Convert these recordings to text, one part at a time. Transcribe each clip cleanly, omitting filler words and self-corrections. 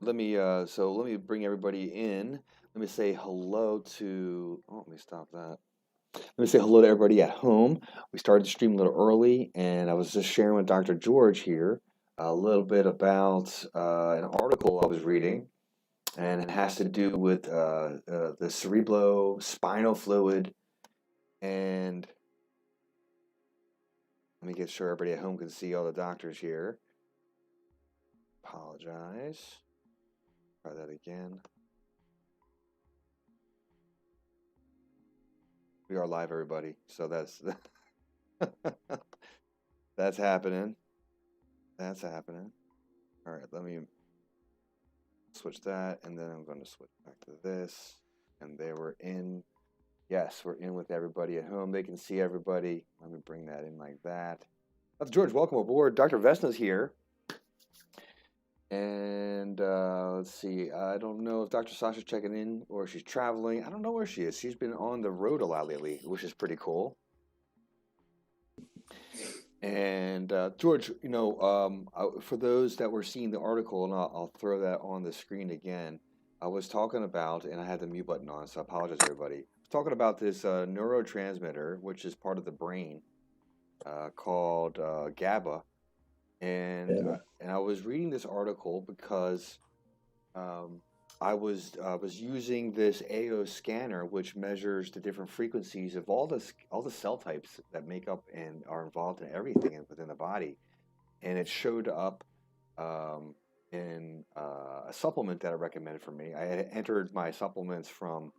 let me bring everybody in. Let me say hello to. Oh, let me stop that. Let me say hello to everybody at home. We started the stream a little early, and I was just sharing with Dr. George here a little bit about an article I was reading, and it has to do with the cerebrospinal fluid. And let me get sure everybody at home can see all the doctors here. Apologize. Try that again. We are live, everybody. So that's that's happening. That's happening. All right, let me switch that, and then I'm going to switch back to this. And they were in. Yes, we're in with everybody at home. They can see everybody. Let me bring that in like that. Dr. George, welcome aboard. Dr. Vesna's here. And let's see. I don't know if Dr. Sasha's checking in or she's traveling. I don't know where she is. She's been on the road a lot lately, which is pretty cool. And George, for those that were seeing the article, and I'll throw that on the screen again. I was talking about, and I had the mute button on, so I apologize, everybody. I was talking about this neurotransmitter, which is part of the brain, called GABA, and I was reading this article because I was using this AO scanner, which measures the different frequencies of all the cell types that make up and are involved in everything within the body, and it showed up in a supplement that I recommended for me. I had entered my supplements from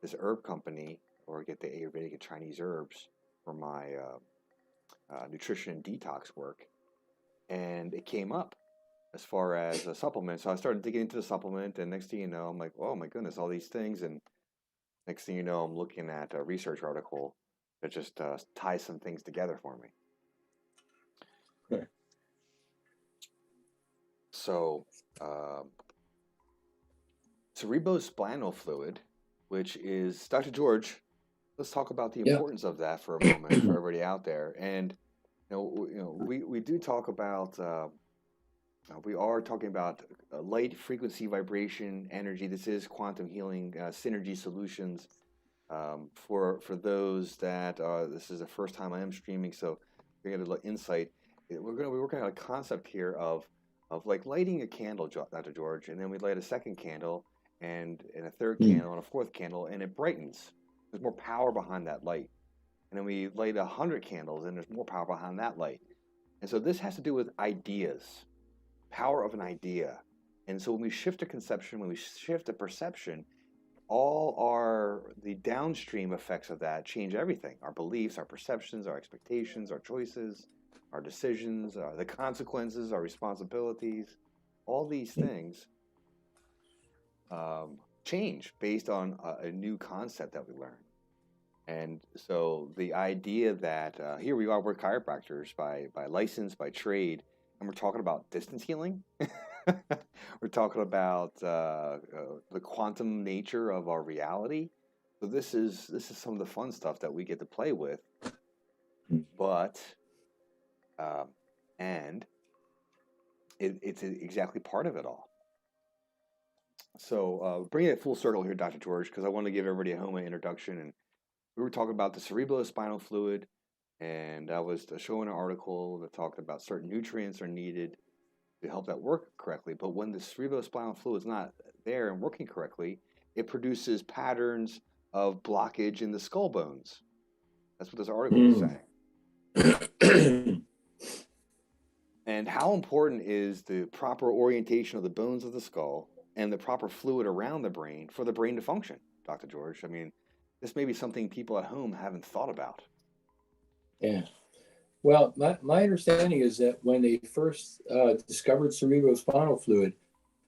this herb company, or get the Ayurvedic and Chinese herbs for my nutrition and detox work, and it came up as far as a supplement. So I started digging into the supplement, and next thing you know, I'm like, oh my goodness, all these things. And next thing you know, I'm looking at a research article that just ties some things together for me. Okay. So, cerebrospinal fluid, which is, Dr. George, let's talk about the importance of that for a moment for everybody out there. And we do talk about. We are talking about light frequency vibration energy. This is quantum healing synergy solutions. For those that this is the first time I am streaming, so you're going to get a little insight. We're going to be working on a concept here of like lighting a candle, Dr. George, and then we light a second candle and a third candle and a fourth candle, and it brightens. There's more power behind that light. And then we light 100 candles, and there's more power behind that light. And so this has to do with ideas. Power of an idea. And so when we shift a conception, when we shift a perception, the downstream effects of that change everything. Our beliefs, our perceptions, our expectations, our choices, our decisions, the consequences, our responsibilities, all these things change based on a new concept that we learn. And so the idea that here we are, we're chiropractors by license, by trade, and we're talking about distance healing. We're talking about the quantum nature of our reality. So this is some of the fun stuff that we get to play with. But and it's exactly part of it all. So bringing it full circle here, Dr. George, because I want to give everybody at home an introduction. And we were talking about the cerebrospinal fluid, and I was showing an article that talked about certain nutrients are needed to help that work correctly. But when the cerebrospinal fluid is not there and working correctly, it produces patterns of blockage in the skull bones. That's what this article is saying. And how important is the proper orientation of the bones of the skull and the proper fluid around the brain for the brain to function, Dr. George? I mean, this may be something people at home haven't thought about. Yeah. Well, my understanding is that when they first discovered cerebrospinal fluid,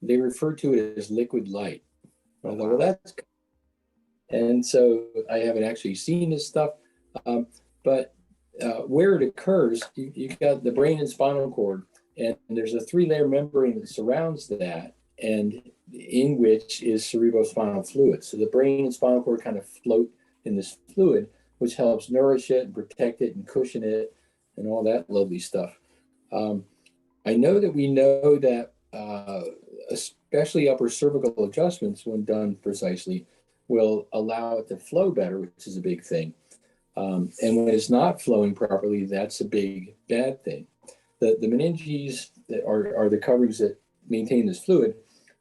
they referred to it as liquid light. I thought, well, that's... And so I haven't actually seen this stuff, but where it occurs, you've got the brain and spinal cord, and there's a 3-layer membrane that surrounds that, and in which is cerebrospinal fluid. So the brain and spinal cord kind of float in this fluid, which helps nourish it and protect it and cushion it and all that lovely stuff. I know that we know that especially upper cervical adjustments, when done precisely, will allow it to flow better, which is a big thing. And when it's not flowing properly, that's a big bad thing. The meninges are the coverings that maintain this fluid,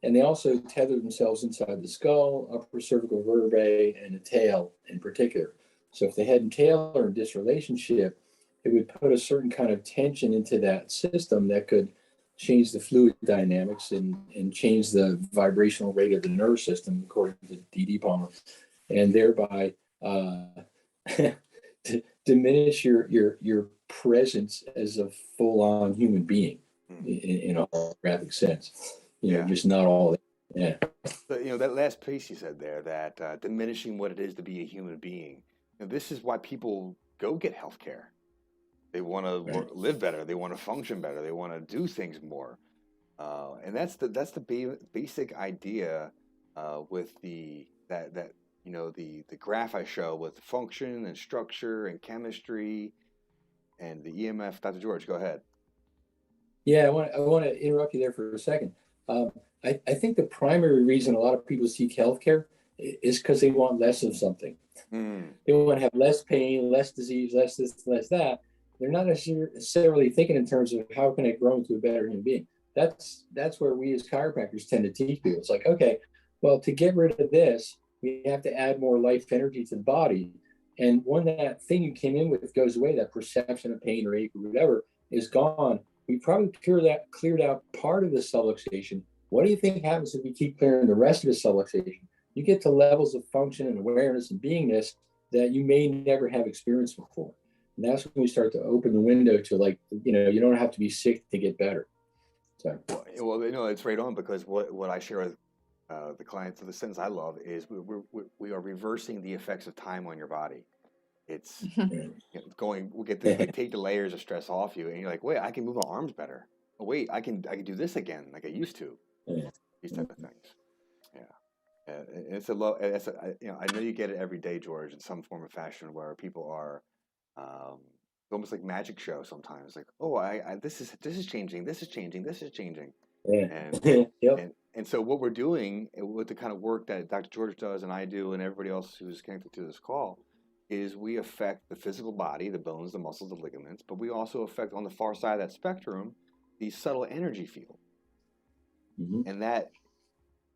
and they also tether themselves inside the skull, upper cervical vertebrae, and the tail in particular. So if the head and tail are in disrelationship, it would put a certain kind of tension into that system that could change the fluid dynamics and change the vibrational rate of the nerve system, according to D.D. Palmer, and thereby diminish your presence as a full-on human being in a holographic sense. Just not all that. Yeah. But, that last piece you said there, that diminishing what it is to be a human being. This is why people go get healthcare. They want to live better. They want to function better. They want to do things more. And that's the basic idea with the graph I show with function and structure and chemistry and the EMF. Dr. George, go ahead. Yeah, I want to interrupt you there for a second. I think the primary reason a lot of people seek healthcare is because they want less of something. They want to have less pain, less disease, less this, less that. They're not necessarily thinking in terms of how can I grow into a better human being. That's where we as chiropractors tend to teach people. It's like, okay, well, to get rid of this, we have to add more life energy to the body. And when that thing you came in with goes away, that perception of pain or ache or whatever is gone, we probably cleared out part of the subluxation. What do you think happens if we keep clearing the rest of the subluxation? You get to levels of function and awareness and beingness that you may never have experienced before. And that's when we start to open the window to, like, you don't have to be sick to get better. So. Well, it's right on, because what I share with the clients, the sentence I love is we are reversing the effects of time on your body. It's we take the layers of stress off you, and you're like, wait, I can move my arms better. Oh, wait, I can do this again like I used to. These type of things. Yeah. It's I know you get it every day, George, in some form or fashion, where people are almost like magic show sometimes. Like, oh, this is changing, this is changing, this is changing. Yeah. And so what we're doing with the kind of work that Dr. George does and I do and everybody else who's connected to this call is we affect the physical body, the bones, the muscles, the ligaments, but we also affect, on the far side of that spectrum, the subtle energy field. Mm-hmm.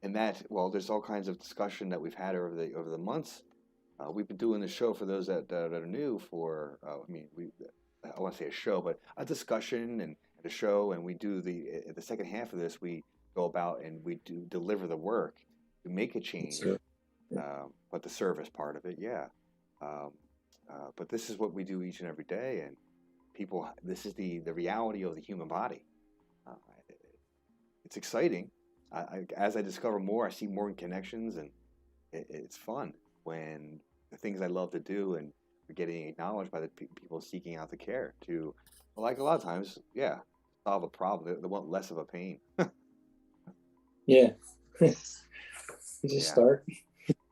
And that, well, there's all kinds of discussion that we've had over the months. We've been doing this show, for those that are new, for I want to say a show, but a discussion and a show, and we do the second half of this, we go about and we do deliver the work to make a change. But the service part of it, yeah. But this is what we do each and every day, and people, this is the reality of the human body. It's exciting. As I discover more, I see more connections, and it's fun when the things I love to do and are getting acknowledged by the people seeking out the care to, like a lot of times, solve a problem. They want less of a pain. Yeah. Just start.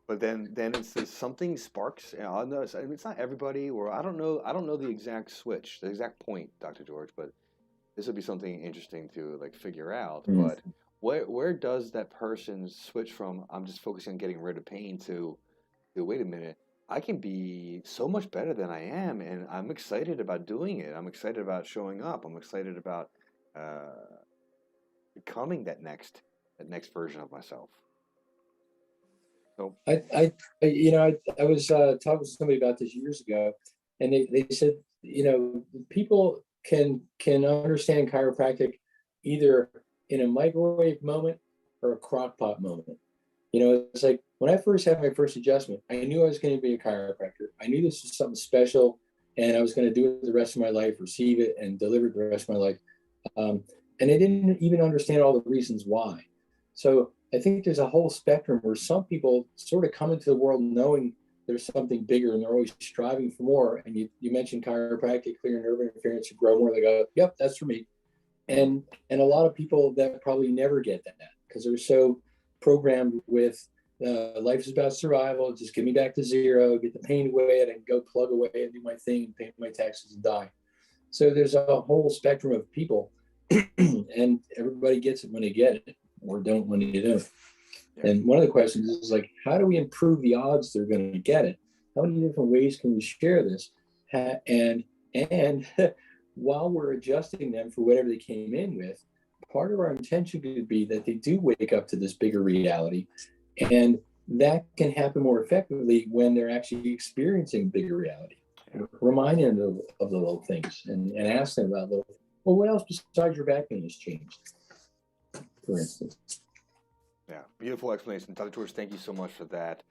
But then it's something sparks. I'll notice. I mean, it's not everybody, or I don't know the exact switch, the exact point, Dr. George. But this would be something interesting to figure out. But where does that person switch from I'm just focusing on getting rid of pain to wait a minute, I can be so much better than I am, and I'm excited about doing it. I'm excited about showing up. I'm excited about becoming that next version of myself. So I was talking to somebody about this years ago, and they said, people can understand chiropractic either in a microwave moment or a crock pot moment. It's like when I first had my first adjustment, I knew I was going to be a chiropractor. I knew this was something special, and I was going to do it the rest of my life, receive it, and deliver it the rest of my life. And I didn't even understand all the reasons why. So I think there's a whole spectrum where some people sort of come into the world knowing there's something bigger, and they're always striving for more. And you mentioned chiropractic, clear nerve interference to grow more. They go, yep, that's for me. And a lot of people that probably never get that because they're so programmed with life is about survival. Just get me back to zero, get the pain away, and go plug away and do my thing and pay my taxes and die. So there's a whole spectrum of people, and everybody gets it when they get it. or don't want to do. Yeah. And one of the questions is like, how do we improve the odds they're going to get it? How many different ways can we share this? And while we're adjusting them for whatever they came in with, part of our intention could be that they do wake up to this bigger reality. And that can happen more effectively when they're actually experiencing bigger reality. Yeah. Remind them of the little things and ask them about well, what else besides your back pain has changed, for instance. Yeah, beautiful explanation. Dr. George, thank you so much for that.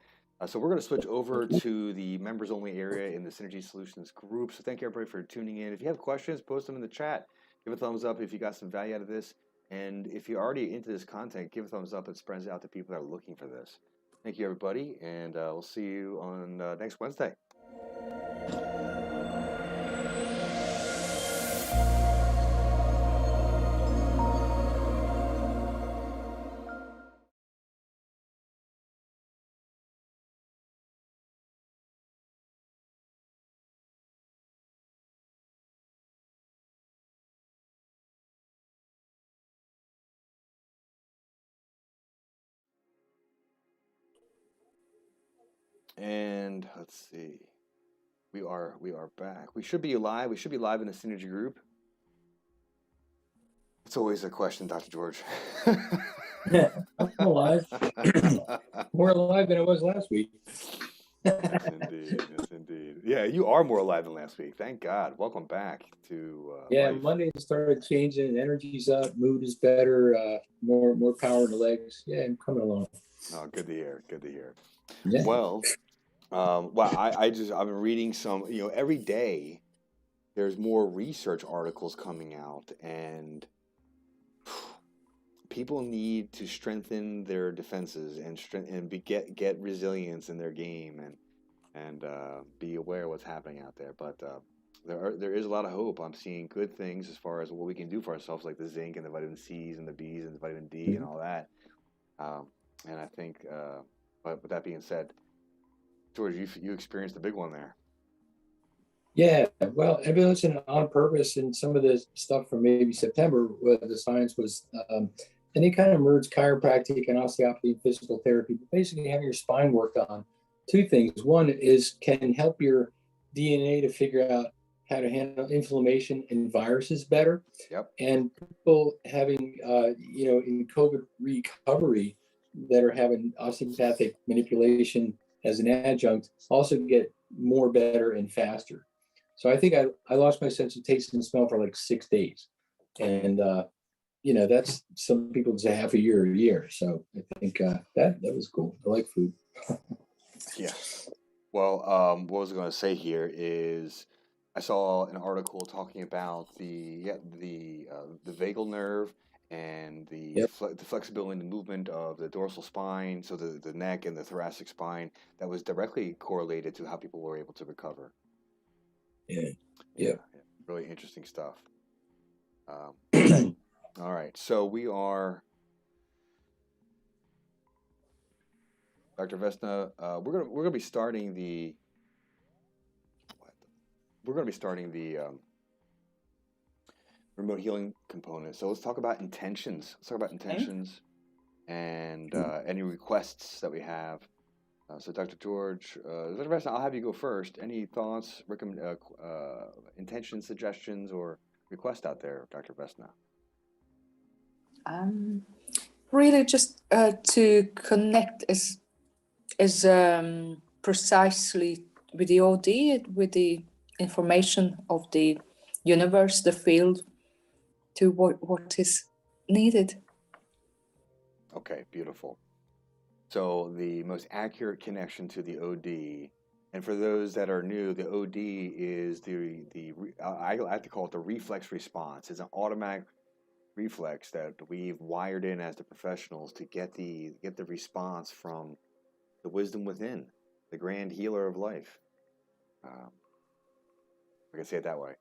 So we're going to switch over to the members-only area in the Synergy Solutions group. So thank you, everybody, for tuning in. If you have questions, post them in the chat. Give a thumbs up if you got some value out of this. And if you're already into this content, give a thumbs up. It spreads out to people that are looking for this. Thank you, everybody, and we'll see you on next Wednesday. And let's see. We are back. We should be live. We should be live in the Synergy group. It's always a question, Dr. George. Yeah, I'm alive. More alive than I was last week. Yes, indeed. Yes, indeed. Yeah, you are more alive than last week. Thank God. Welcome back to life. Monday started changing. Energy's up. Mood is better. More power in the legs. Yeah, I'm coming along. Oh, good to hear. Good to hear. Yeah. Well, I've been reading some. Every day there's more research articles coming out, and people need to strengthen their defenses and get resilience in their game and be aware of what's happening out there. But there is a lot of hope. I'm seeing good things as far as what we can do for ourselves, like the zinc and the vitamin C's and the B's and the vitamin D and all that. And I think, but with that being said, George, you experienced the big one there. Yeah, well, evolution on purpose, and some of the stuff from maybe September, where the science was, and they kind of merged chiropractic and osteopathy and physical therapy. But basically, having your spine worked on. Two things. One is can help your DNA to figure out how to handle inflammation and viruses better. Yep. And people having, in COVID recovery that are having osteopathic manipulation as an adjunct also get more better and faster. So I think I lost my sense of taste and smell for like 6 days. And, that's some people's a half a year. So I think that was cool. I like food. Yeah. Well, what I was going to say here is I saw an article talking about the vagal nerve and the flexibility and movement of the dorsal spine, so the neck and the thoracic spine, that was directly correlated to how people were able to recover. Yeah. Really interesting stuff. All right, so we are, Dr. Vesna. We're gonna be starting the remote healing component. So let's talk about intentions. And any requests that we have. So Dr. George, Dr. Vesna, I'll have you go first. Any thoughts, intentions, suggestions, or requests out there, Dr. Vesna? Really just to connect as precisely with the OD, with the information of the universe, the field, to what is needed. Okay, beautiful. So the most accurate connection to the OD, and for those that are new, the OD is I like to call it the reflex response. It's an automatic reflex that we've wired in as the professionals to get the response from the wisdom within, the grand healer of life. I can say it that way.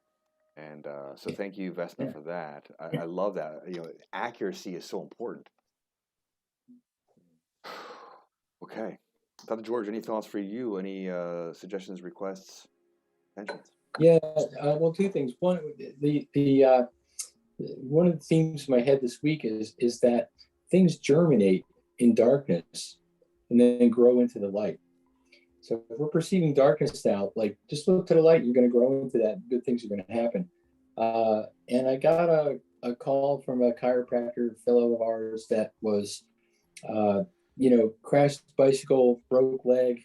And so thank you, Vesna, for that. I love that. Accuracy is so important. Okay. Dr. George, any thoughts for you? Any suggestions, requests, intentions? Yeah, well, two things. One, one of the themes in my head this week is that things germinate in darkness and then grow into the light. So if we're perceiving darkness now, like just look to the light, you're going to grow into that. Good things are going to happen. And I got a call from a chiropractor fellow of ours that was, crashed bicycle, broke leg,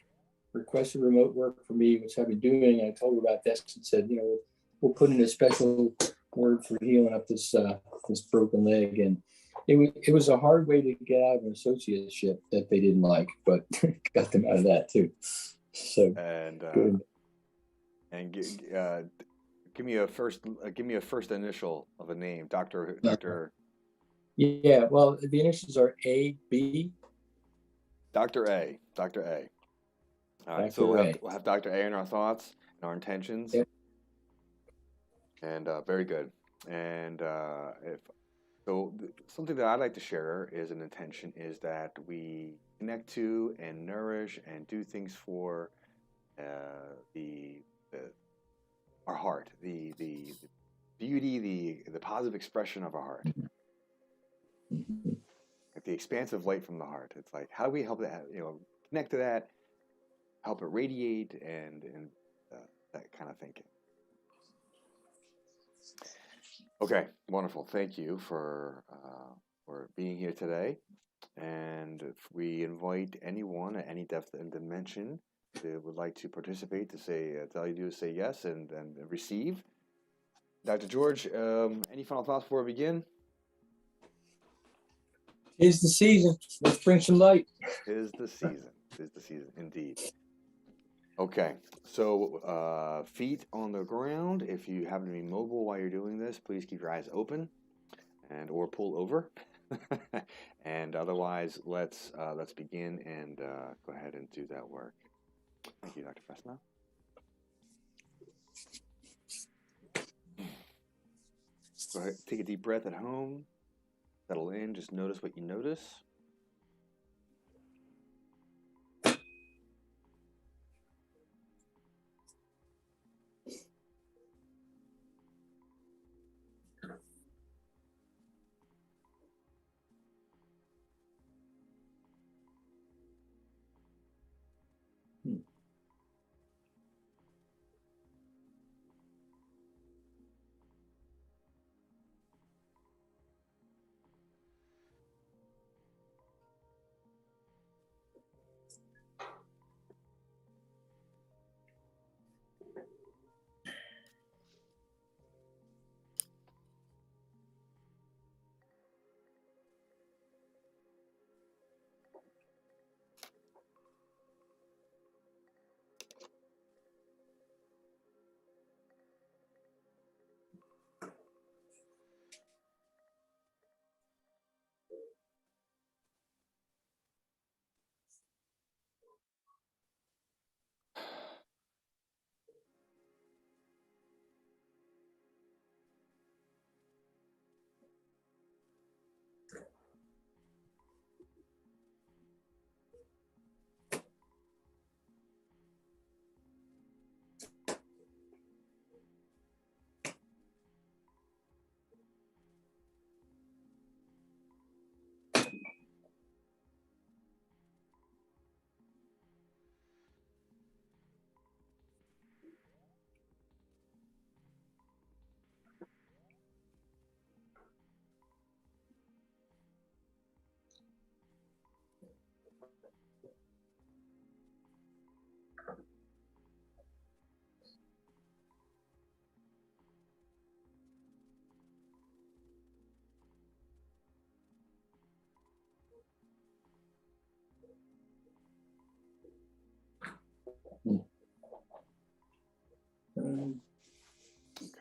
requested remote work for me, which I've been doing. I told her about this and said, we'll put in a special word for healing up this broken leg. And it was a hard way to get out of an associateship that they didn't like, but got them out of that too. So good. And give me a first initial of a name, Doctor. Yeah, well, the initials are A.B. Dr. A. All right, so we'll have Dr. A in our thoughts and our intentions. Yep. And very good. And something that I'd like to share is an intention is that we connect to and nourish and do things for our heart, the beauty, the positive expression of our heart. Mm-hmm. Like the expansive light from the heart. It's like, how do we help that, connect to that, help it radiate, and that kind of thinking. Okay, wonderful. Thank you for being here today. And if we invite anyone at any depth and dimension that would like to participate, to say, all you do is say yes and receive. Dr. George, any final thoughts before we begin? 'Tis the season. Let's bring some light. 'Tis the season. 'Tis the season, indeed. Okay, so feet on the ground. If you happen to be mobile while you're doing this, please keep your eyes open or pull over. And otherwise, let's begin and go ahead and do that work. Thank you, Dr. Fresno. Go ahead, take a deep breath at home. Settle in. Just notice what you notice.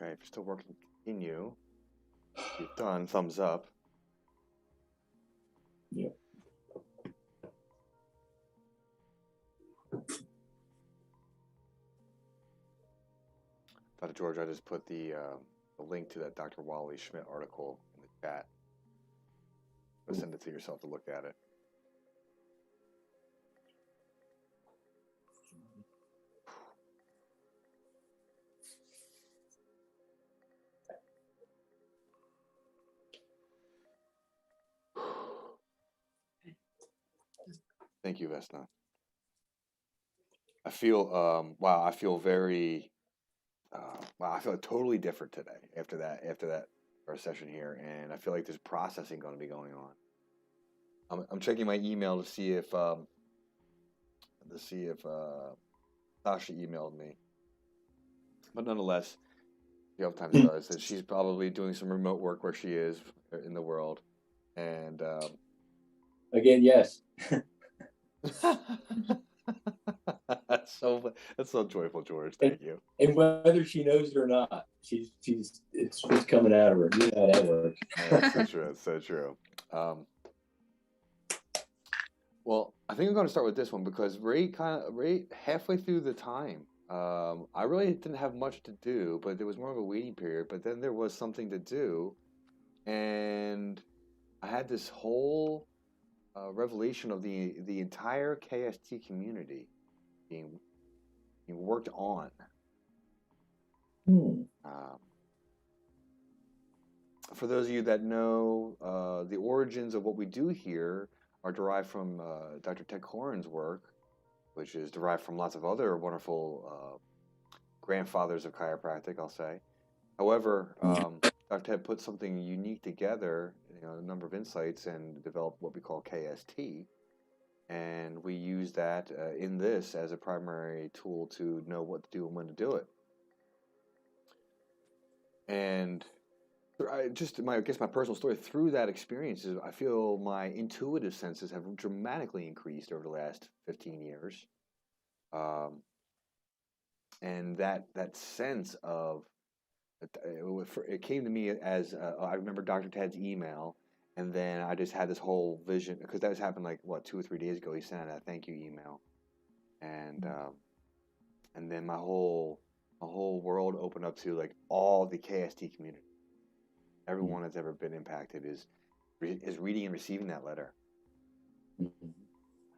Okay, if you're still working, continue. If you're done, thumbs up. Yep. Dr. George, I just put the link to that Dr. Wally Schmidt article in the chat. I'll send it to yourself to look at it. Thank you, Vesna. I feel wow. I feel very wow. I feel totally different today after that first session here, and I feel like there's processing going to be going on. I'm checking my email to see if Sasha emailed me, but nonetheless, she oftentimes does. That she's probably doing some remote work where she is in the world, and again, yes. that's so joyful, George. Thank you. And whether she knows it or not, it's coming out of her. You know how that works. That's so true. That's so true. Well, I think I'm going to start with this one because right halfway through the time, I really didn't have much to do, but there was more of a waiting period. But then there was something to do, and I had this whole revelation of the entire KST community being worked on. For those of you that know, the origins of what we do here are derived from Dr. Ted Koren's work, which is derived from lots of other wonderful grandfathers of chiropractic, I'll say. However, Dr. Ted put something unique together, a number of insights, and developed what we call KST. And we use that in this as a primary tool to know what to do and when to do it. And I guess my personal story through that experience is I feel my intuitive senses have dramatically increased over the last 15 years. And that sense of, it came to me as, I remember Dr. Ted's email, and then I just had this whole vision, because that was happened 2 or 3 days ago. He sent a thank you email. And then my whole world opened up to all the KST community. Everyone that's ever been impacted is reading and receiving that letter.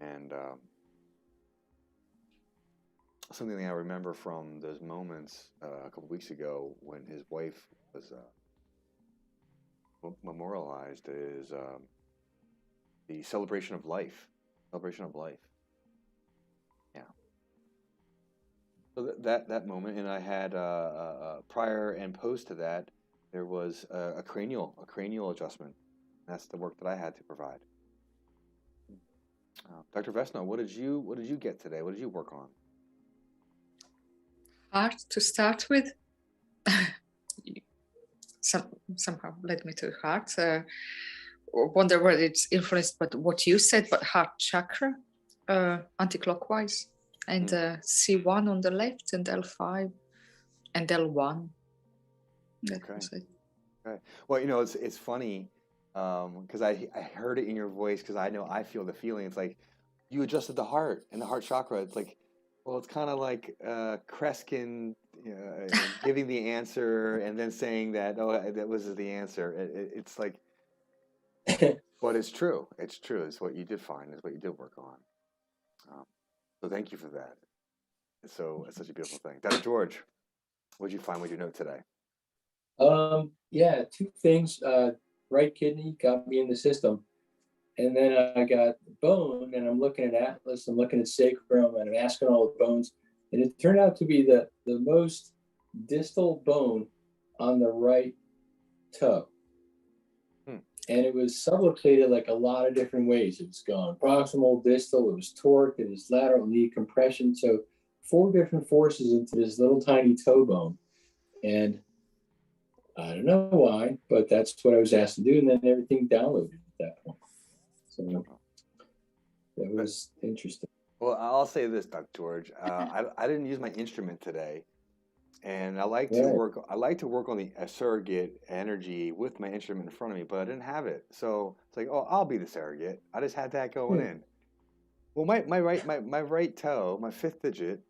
And something that I remember from those moments a couple weeks ago when his wife was memorialized is the celebration of life. Yeah. So that moment, and I had prior and post to that, there was a cranial adjustment. That's the work that I had to provide. Dr. Vesna, what did you get today? What did you work on? Hard to start with. Somehow led me to heart. Wonder whether it's influenced by what you said, but heart chakra, anti-clockwise, and C1 on the left, and L5, and L1. Okay. Well, it's funny because I heard it in your voice, because I know I feel the feeling. It's like you adjusted the heart and the heart chakra. It's like, well, it's kind of like Kreskin giving the answer and then saying that, that was the answer. It's like, but it's true. It's true. It's what you did find. It's what you did work on. So thank you for that. It's such a beautiful thing. Dr. George, what did you find with your note today? Yeah, 2 things. Right kidney got me in the system. And then I got bone, and I'm looking at Atlas, I'm looking at sacrum, and I'm asking all the bones. And it turned out to be the most distal bone on the right toe. And it was subluxated a lot of different ways. It was gone proximal, distal, it was torqued, it was lateral knee compression. So 4 different forces into this little tiny toe bone. And I don't know why, but that's what I was asked to do. And then everything downloaded at that point. So that was interesting. Well, I'll say this, Dr. George. I didn't use my instrument today, and I like to work on the surrogate energy with my instrument in front of me, but I didn't have it. So it's like, I'll be the surrogate. I just had that going in. Well, my right toe, my 5th digit,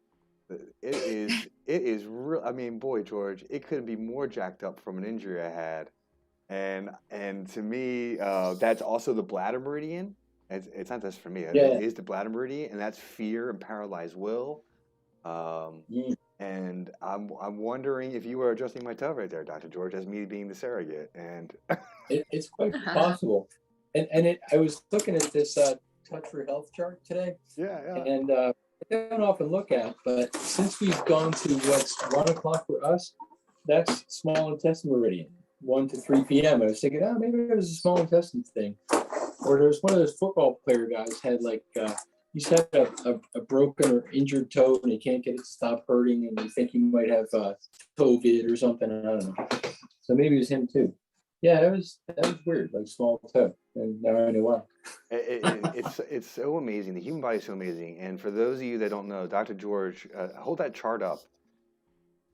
it is real. I mean, boy, George, it couldn't be more jacked up from an injury I had. And to me, that's also the bladder meridian. It's not just for me. It is the bladder meridian, and that's fear and paralyzed will. And I'm wondering if you were adjusting my toe right there, Dr. George, as me being the surrogate. And it's quite possible. And I was looking at this Touch for Health chart today, Yeah. and I don't often look at, but since we've gone to what's 1 o'clock for us, that's small intestine meridian, 1 to 3 p.m. I was thinking, oh, maybe it was a small intestine thing. Or there's one of those football player guys had like, he's had a broken or injured toe and he can't get it to stop hurting, and you think he might have COVID or something. I don't know. So maybe it was him too. Yeah, that was weird, like small toe. And now I know why. It's so amazing. The human body is so amazing. And for those of you that don't know, Dr. George, hold that chart up.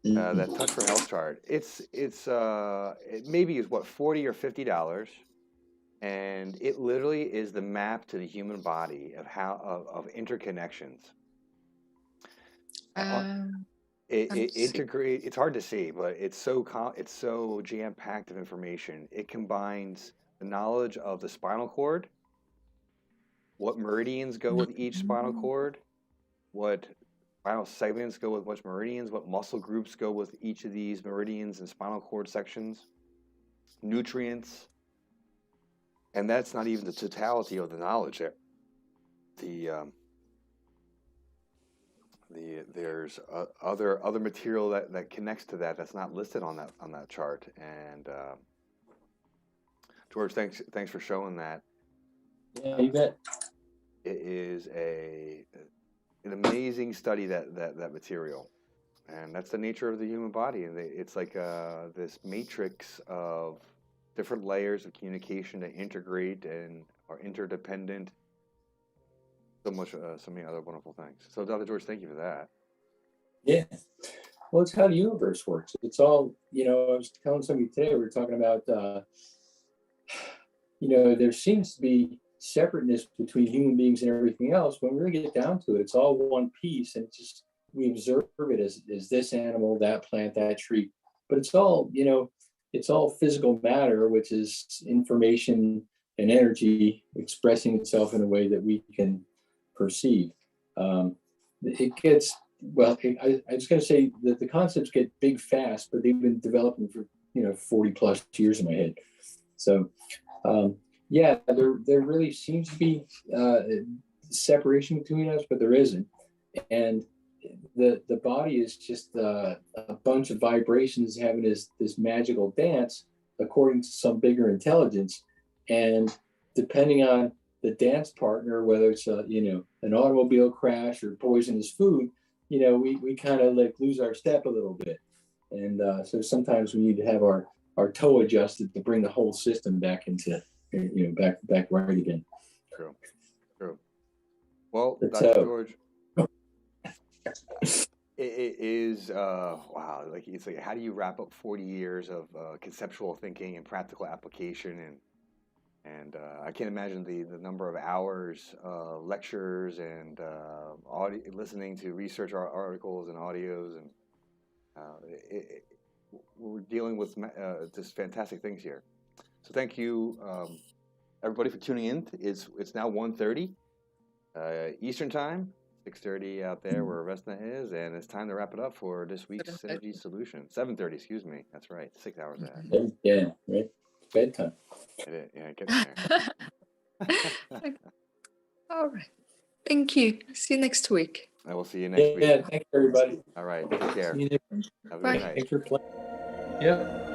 That Touch for Health chart. It maybe is what, $40 or $50, and it literally is the map to the human body of interconnections. It integrate. It's hard to see, but it's so jam-packed of information. It combines the knowledge of the spinal cord, what meridians go with each spinal cord, what spinal segments go with which meridians, what muscle groups go with each of these meridians and spinal cord sections, nutrients, and that's not even the totality of the knowledge there. There's other material that connects to that's not listed on that chart. And George, thanks for showing that. Yeah, you bet. It is an amazing study, that material, and that's the nature of the human body. And it's like this matrix of different layers of communication that integrate and are interdependent. So many other wonderful things. So, Dr. George, thank you for that. Yeah. Well, it's how the universe works. It's all, I was telling somebody today, we were talking about, there seems to be separateness between human beings and everything else. When we really get down to it, it's all one piece, and it's just, we observe it as this animal, that plant, that tree. But it's all, it's all physical matter, which is information and energy expressing itself in a way that we can perceive. It gets, I was going to say that the concepts get big fast, but they've been developing for 40 plus years in my head. So yeah, there really seems to be separation between us, but there isn't. And the body is just a bunch of vibrations having this magical dance according to some bigger intelligence. And depending on the dance partner, whether it's an automobile crash or poisonous food, we kind of like lose our step a little bit. And so sometimes we need to have our toe adjusted to bring the whole system back into, back right again. True. Well, Dr. George, it is wow. It's like, how do you wrap up 40 years of conceptual thinking and practical application? And I can't imagine the number of hours, lectures, and listening to research articles and audios, and we're dealing with just fantastic things here. So thank you, everybody, for tuning in. It's now 1:30 Eastern Time, 6:30 out there where Vesna is, and it's time to wrap it up for this week's Synergy Solution. 7:30, excuse me. That's right, 6 hours ahead. Yeah, right. Bedtime. Yeah, get there. All right. Thank you. See you next week. I will see you next week. Yeah, thanks everybody. All right, take care. See you next week. Have a Bye. good night. Thanks for playing. Yeah.